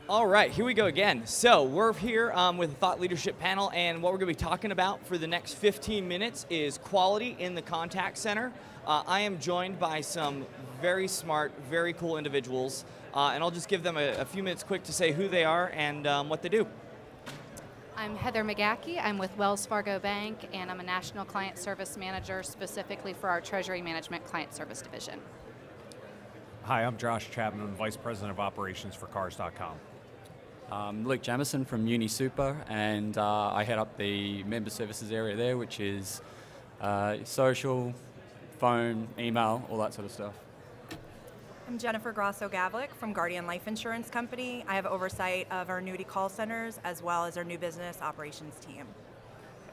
All right, here we go again. So we're here with a thought leadership panel, and what we're going to be talking about for the next 15 minutes is quality in the contact center. I am joined by some very smart, very cool individuals, and I'll just give them a few minutes quick to say who they are and what they do. I'm Heather McGackey. I'm with Wells Fargo Bank, and I'm a National Client Service Manager specifically for our Treasury Management Client Service Division. Hi, I'm Josh Chapman, Vice President of Operations for Cars.com. I'm Luke Jamison from Uni Super, and I head up the member services area there, which is social, phone, email, all that sort of stuff. I'm Jennifer Grosso-Gavlik from Guardian Life Insurance Company. I have oversight of our annuity call centers as well as our new business operations team.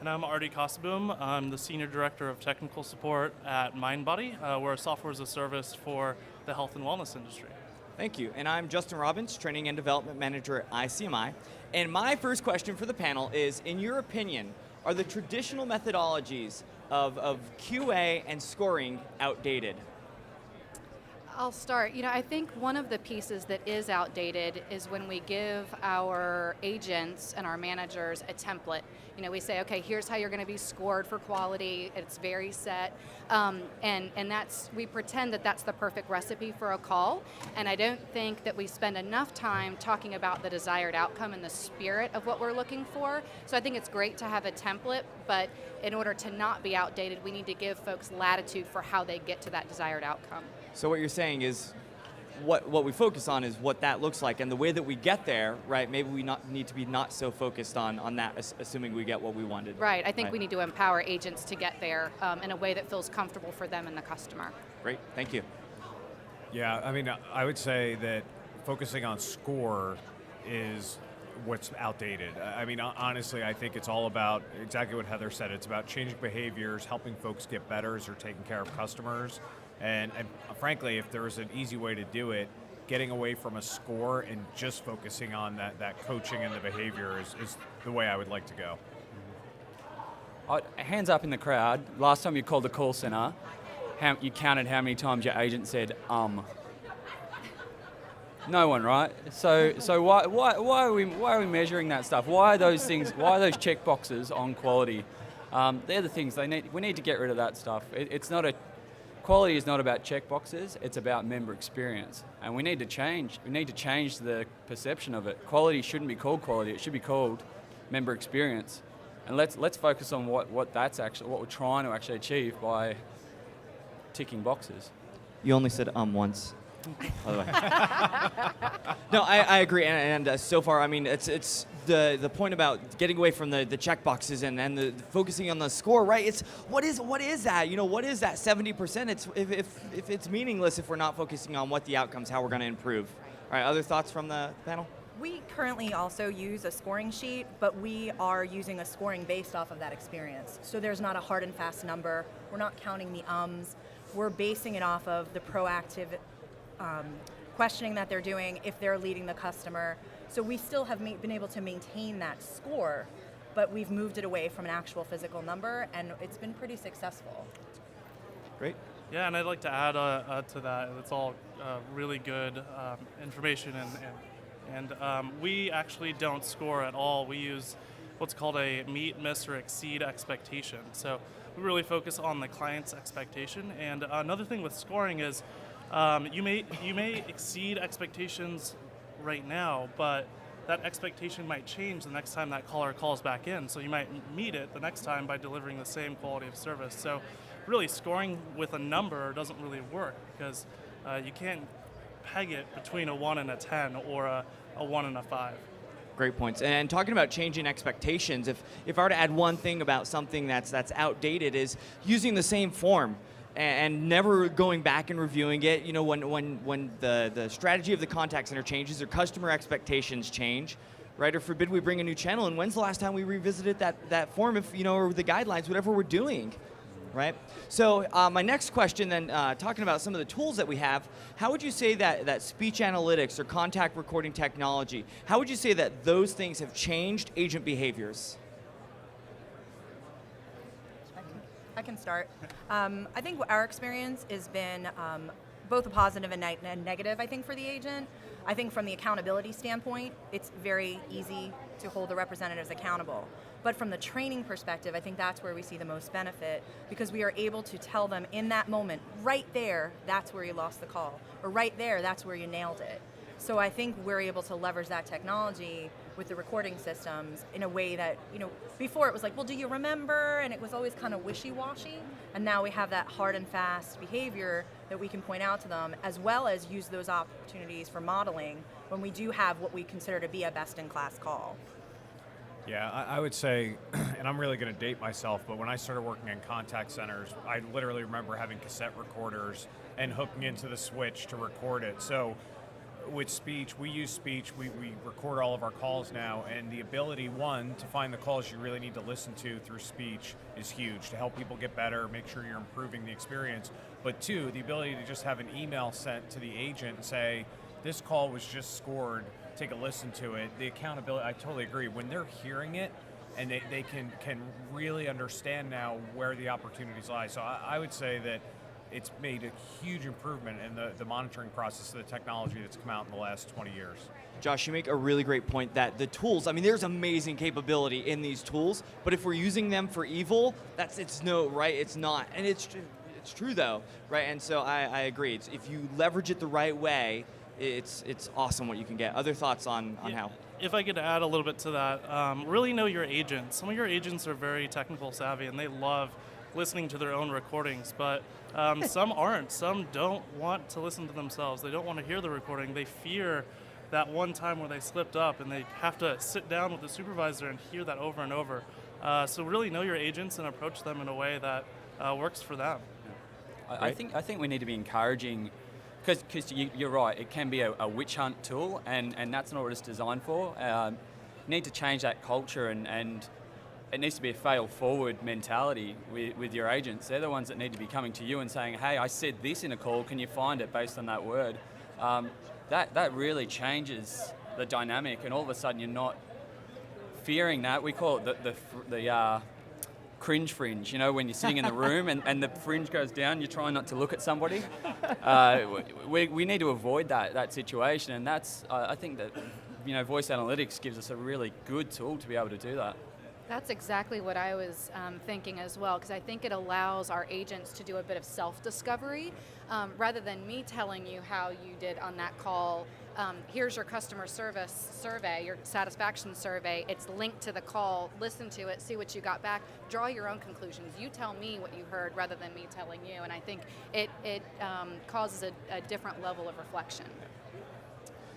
And I'm Artie Kostaboom. I'm the Senior Director of Technical Support at MindBody. We're a software as a service for the health and wellness industry. Thank you. And I'm Justin Robbins, Training and Development Manager at ICMI. And my first question for the panel is, in your opinion, are the traditional methodologies of QA and scoring outdated? I'll start. I think one of the pieces that is outdated is when we give our agents and our managers a template. We say, okay, here's how you're going to be scored for quality. It's very set, and we pretend that that's the perfect recipe for a call. And I don't think that we spend enough time talking about the desired outcome and the spirit of what we're looking for. So I think it's great to have a template, but in order to not be outdated, we need to give folks latitude for how they get to that desired outcome. So what you're saying is, what we focus on is what that looks like, and the way that we get there, right? Maybe we need to be not so focused on that, assuming we get what we wanted. Right. I think we need to empower agents to get there in a way that feels comfortable for them and the customer. Great. Thank you. Yeah, I would say that focusing on score is what's outdated. Honestly, I think it's all about exactly what Heather said. It's about changing behaviors, helping folks get better as they're taking care of customers. And frankly, if there was an easy way to do it, getting away from a score and just focusing on that coaching and the behavior is the way I would like to go. Hands up in the crowd. Last time you called the call center, you counted how many times your agent said, No one, right? So why are we measuring that stuff? Why are those things? Why are those check boxes on quality? They're the things we need to get rid of that stuff. Quality is not about check boxes, it's about member experience. And we need to change. We need to change the perception of it. Quality shouldn't be called quality, it should be called member experience. And let's focus on what we're trying to actually achieve by ticking boxes. You only said once. By the way. No, I agree, and so far, it's the point about getting away from the check boxes and the focusing on the score, right? It's what is that? What is that 70%? It's if it's meaningless if we're not focusing on what the outcomes, how we're going to improve. All right, other thoughts from the panel? We currently also use a scoring sheet, but we are using a scoring based off of that experience. So there's not a hard and fast number. We're not counting the ums. We're basing it off of the proactive questioning that they're doing if they're leading the customer. So we still have been able to maintain that score, but we've moved it away from an actual physical number, and it's been pretty successful. Great. Yeah, and I'd like to add to that. It's all really good information, and we actually don't score at all. We use what's called a meet, miss, or exceed expectation. So we really focus on the client's expectation. And another thing with scoring is you may exceed expectations right now, but that expectation might change the next time that caller calls back in. So you might meet it the next time by delivering the same quality of service. So really scoring with a number doesn't really work because you can't peg it between a 1 and a 10 or a 1 and a 5. Great points. And talking about changing expectations, if I were to add one thing about something that's outdated is using the same form and never going back and reviewing it. When the strategy of the contact center changes or customer expectations change, right? Or forbid we bring a new channel, and when's the last time we revisited that form, or the guidelines, whatever we're doing, right? So my next question then, talking about some of the tools that we have, how would you say that speech analytics or contact recording technology, how would you say that those things have changed agent behaviors? I can start. I think our experience has been both a positive and negative, I think, for the agent. I think from the accountability standpoint, it's very easy to hold the representatives accountable. But from the training perspective, I think that's where we see the most benefit, because we are able to tell them in that moment, right there, that's where you lost the call, or right there, that's where you nailed it. So I think we're able to leverage that technology with the recording systems in a way that, before it was like, well, do you remember? And it was always kind of wishy-washy. And now we have that hard and fast behavior that we can point out to them, as well as use those opportunities for modeling when we do have what we consider to be a best-in-class call. Yeah, I would say, and I'm really going to date myself, but when I started working in contact centers, I literally remember having cassette recorders and hooking into the switch to record it. So with speech, we use speech, we record all of our calls now, and the ability, one, to find the calls you really need to listen to through speech is huge, to help people get better, make sure you're improving the experience. But two, the ability to just have an email sent to the agent and say, this call was just scored, take a listen to it. The accountability, I totally agree. When they're hearing it, and they can really understand now where the opportunities lie. So I would say that it's made a huge improvement in the monitoring process of the technology that's come out in the last 20 years. Josh, you make a really great point that the tools, there's amazing capability in these tools, but if we're using them for evil, it's not. And it's true though, right? And so I agree. If you leverage it the right way, it's awesome what you can get. Other thoughts on how? If I could add a little bit to that, really know your agents. Some of your agents are very technical savvy and they love listening to their own recordings, but some aren't. Some don't want to listen to themselves. They don't want to hear the recording. They fear that one time where they slipped up and they have to sit down with the supervisor and hear that over and over. So really know your agents and approach them in a way that works for them. I think we need to be encouraging, because you're right, it can be a witch hunt tool, and that's not what it's designed for. You need to change that culture, and it needs to be a fail-forward mentality with your agents. They're the ones that need to be coming to you and saying, hey, I said this in a call, can you find it based on that word? That really changes the dynamic, and all of a sudden you're not fearing that. We call it the cringe fringe, when you're sitting in the room and the fringe goes down, you're trying not to look at somebody. We need to avoid that situation, and that's, I think that, voice analytics gives us a really good tool to be able to do that. That's exactly what I was thinking as well, because I think it allows our agents to do a bit of self-discovery, rather than me telling you how you did on that call. Here's your customer service survey, your satisfaction survey. It's linked to the call. Listen to it, see what you got back, draw your own conclusions. You tell me what you heard rather than me telling you, and I think it causes a different level of reflection.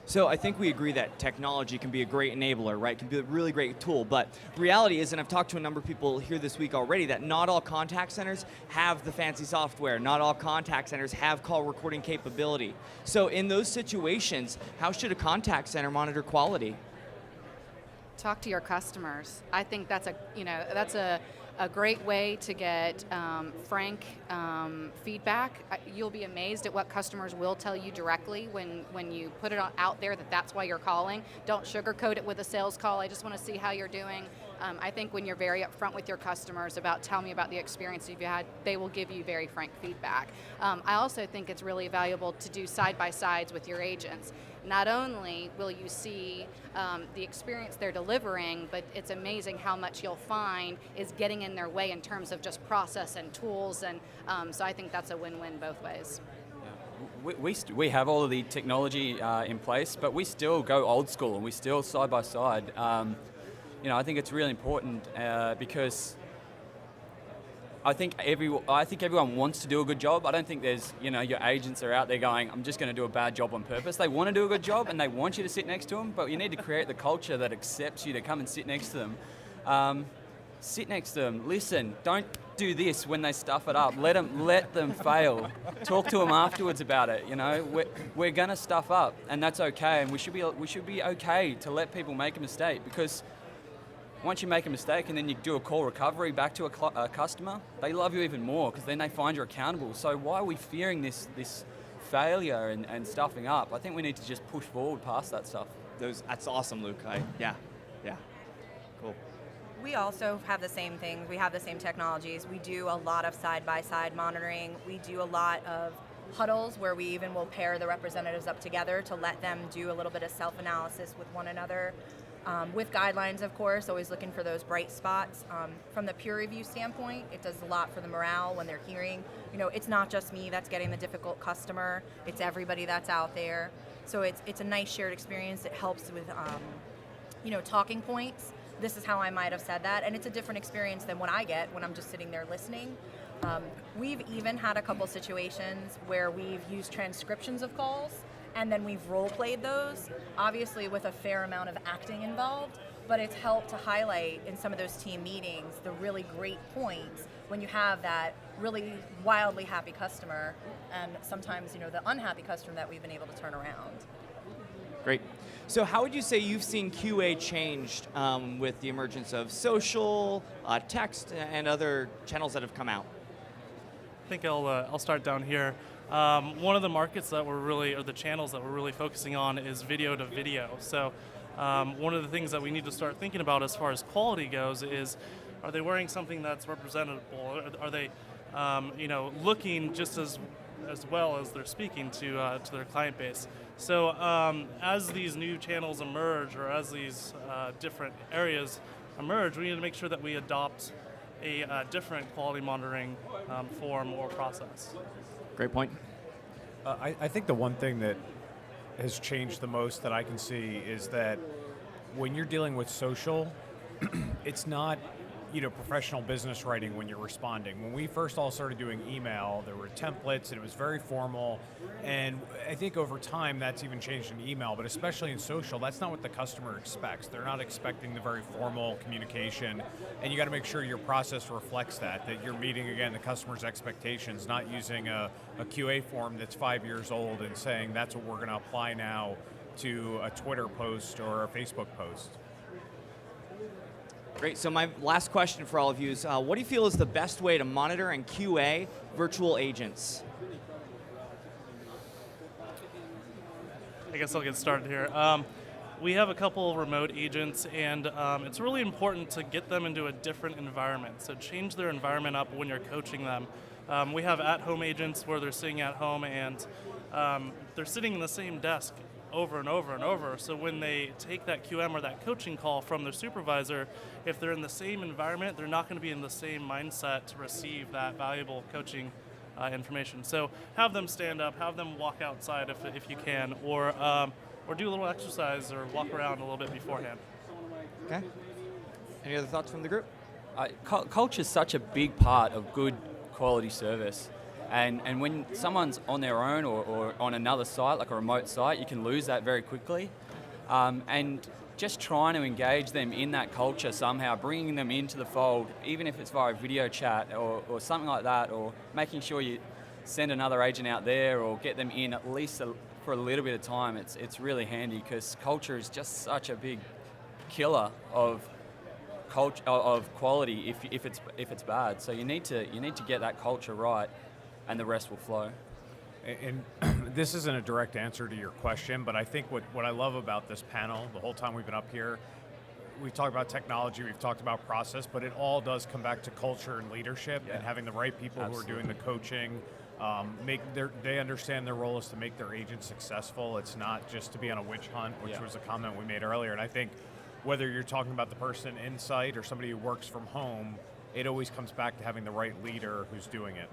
So I think we agree that technology can be a great enabler, right? Can be a really great tool, but reality is, and I've talked to a number of people here this week already, that not all contact centers have the fancy software. Not all contact centers have call recording capability. So in those situations, how should a contact center monitor quality? Talk to your customers. I think that's a great way to get frank feedback. You'll be amazed at what customers will tell you directly when you put it out there that that's why you're calling. Don't sugarcoat it with a sales call. I just want to see how you're doing. I think when you're very upfront with your customers about tell me about the experience you've had, they will give you very frank feedback. I also think it's really valuable to do side-by-sides with your agents. Not only will you see the experience they're delivering, but it's amazing how much you'll find is getting in their way in terms of just process and tools, and so I think that's a win-win both ways. We have all of the technology in place, but we still go old school, and we still side-by-side. I think it's really important because I think everyone wants to do a good job. I don't think there's, your agents are out there going, I'm just going to do a bad job on purpose. They want to do a good job and they want you to sit next to them, but you need to create the culture that accepts you to come and sit next to them. Sit next to them, listen, don't do this when they stuff it up. Let them fail. Talk to them afterwards about it. We're going to stuff up, and that's okay, and we should be okay to let people make a mistake, because once you make a mistake and then you do a call recovery back to a customer, they love you even more, because then they find you're accountable. So why are we fearing this failure and stuffing up? I think we need to just push forward past that stuff. That's awesome, Luke. Yeah, cool. We also have the same thing. We have the same technologies. We do a lot of side-by-side monitoring. We do a lot of huddles where we even will pair the representatives up together to let them do a little bit of self-analysis with one another. With guidelines, of course, always looking for those bright spots. From the peer review standpoint, it does a lot for the morale when they're hearing, it's not just me that's getting the difficult customer, it's everybody that's out there. So it's a nice shared experience. It helps with, talking points. This is how I might have said that, and it's a different experience than what I get when I'm just sitting there listening. We've even had a couple situations where we've used transcriptions of calls and then we've role-played those, obviously with a fair amount of acting involved, but it's helped to highlight in some of those team meetings the really great points when you have that really wildly happy customer and sometimes, the unhappy customer that we've been able to turn around. Great. So how would you say you've seen QA changed with the emergence of social, text, and other channels that have come out? I think I'll start down here. One of the markets that or the channels that we're really focusing on is video to video. So one of the things that we need to start thinking about as far as quality goes is, are they wearing something that's representable? Are they, looking just as well as they're speaking to their client base? So as these new channels emerge, or as these different areas emerge, we need to make sure that we adopt a different quality monitoring form or process. Great point. I think the one thing that has changed the most that I can see is that when you're dealing with social, it's not professional business writing when you're responding. When we first all started doing email, there were templates and it was very formal. And I think over time that's even changed in email, but especially in social, that's not what the customer expects. They're not expecting the very formal communication. And you got to make sure your process reflects that you're meeting, again, the customer's expectations, not using a QA form that's 5 years old and saying that's what we're going to apply now to a Twitter post or a Facebook post. Great. So my last question for all of you is, what do you feel is the best way to monitor and QA virtual agents? I guess I'll get started here. We have a couple remote agents, and it's really important to get them into a different environment. So change their environment up when you're coaching them. We have at-home agents where they're sitting at home and they're sitting in the same desk over and over and over. So when they take that QM or that coaching call from their supervisor, if they're in the same environment, they're not going to be in the same mindset to receive that valuable coaching information. So have them stand up, have them walk outside if you can, or do a little exercise or walk around a little bit beforehand. Okay. Any other thoughts from the group? Culture is such a big part of good quality service. And when someone's on their own or on another site, like a remote site, you can lose that very quickly. And just trying to engage them in that culture somehow, bringing them into the fold, even if it's via video chat or something like that, or making sure you send another agent out there or get them in at least for a little bit of time, it's really handy, because culture is just such a big killer of culture, of quality if it's bad. So you need to get that culture right, and the rest will flow. And this isn't a direct answer to your question, but I think what I love about this panel, the whole time we've been up here, we've talked about technology, we've talked about process, but it all does come back to culture and leadership, and having the right people who are doing the coaching. They understand their role is to make their agents successful. It's not just to be on a witch hunt, which was a comment we made earlier. And I think whether you're talking about the person in site or somebody who works from home, it always comes back to having the right leader who's doing it.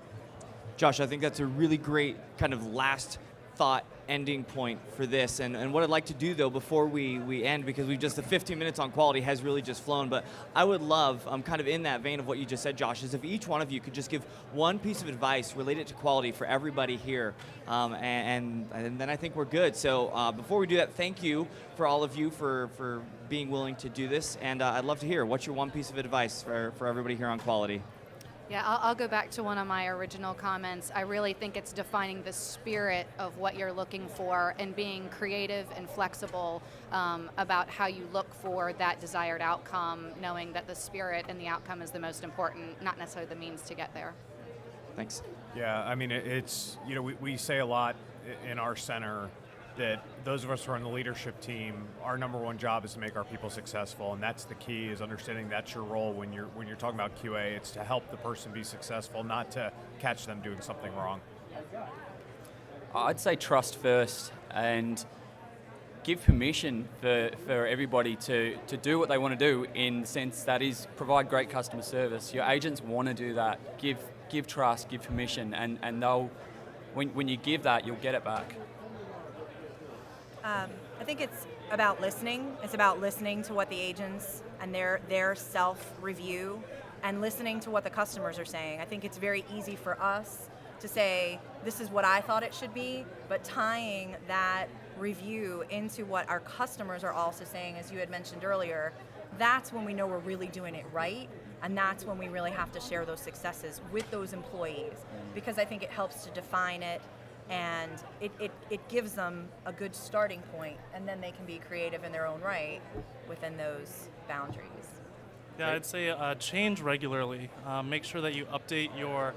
Josh, I think that's a really great kind of last thought ending point for this. And what I'd like to do, though, before we end, because the 15 minutes on quality has really just flown, but I would love, kind of in that vein of what you just said, Josh, is if each one of you could just give one piece of advice related to quality for everybody here, and then I think we're good. So before we do that, thank you for all of you for being willing to do this, and I'd love to hear, what's your one piece of advice for everybody here on quality? Yeah, I'll go back to one of my original comments. I really think it's defining the spirit of what you're looking for and being creative and flexible about how you look for that desired outcome, knowing that the spirit and the outcome is the most important, not necessarily the means to get there. Thanks. Yeah, I mean, it's, we say a lot in our center that those of us who are on the leadership team, our number one job is to make our people successful, and that's the key, is understanding that's your role when you're talking about QA. It's to help the person be successful, not to catch them doing something wrong. I'd say trust first and give permission for everybody to do what they want to do, in the sense that is provide great customer service. Your agents want to do that. Give trust, give permission, and they'll, when you give that, you'll get it back. I think it's about listening. It's about listening to what the agents and their self-review, and listening to what the customers are saying. I think it's very easy for us to say, this is what I thought it should be, but tying that review into what our customers are also saying, as you had mentioned earlier, that's when we know we're really doing it right, and that's when we really have to share those successes with those employees, because I think it helps to define it, and it gives them a good starting point, and then they can be creative in their own right within those boundaries. Yeah, I'd say change regularly. Make sure that you update your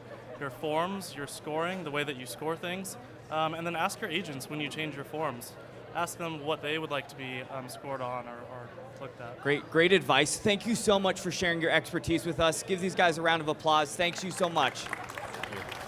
forms, your scoring, the way that you score things, and then ask your agents when you change your forms. Ask them what they would like to be scored on or looked at. Great advice. Thank you so much for sharing your expertise with us. Give these guys a round of applause. Thanks you so much. Thank you.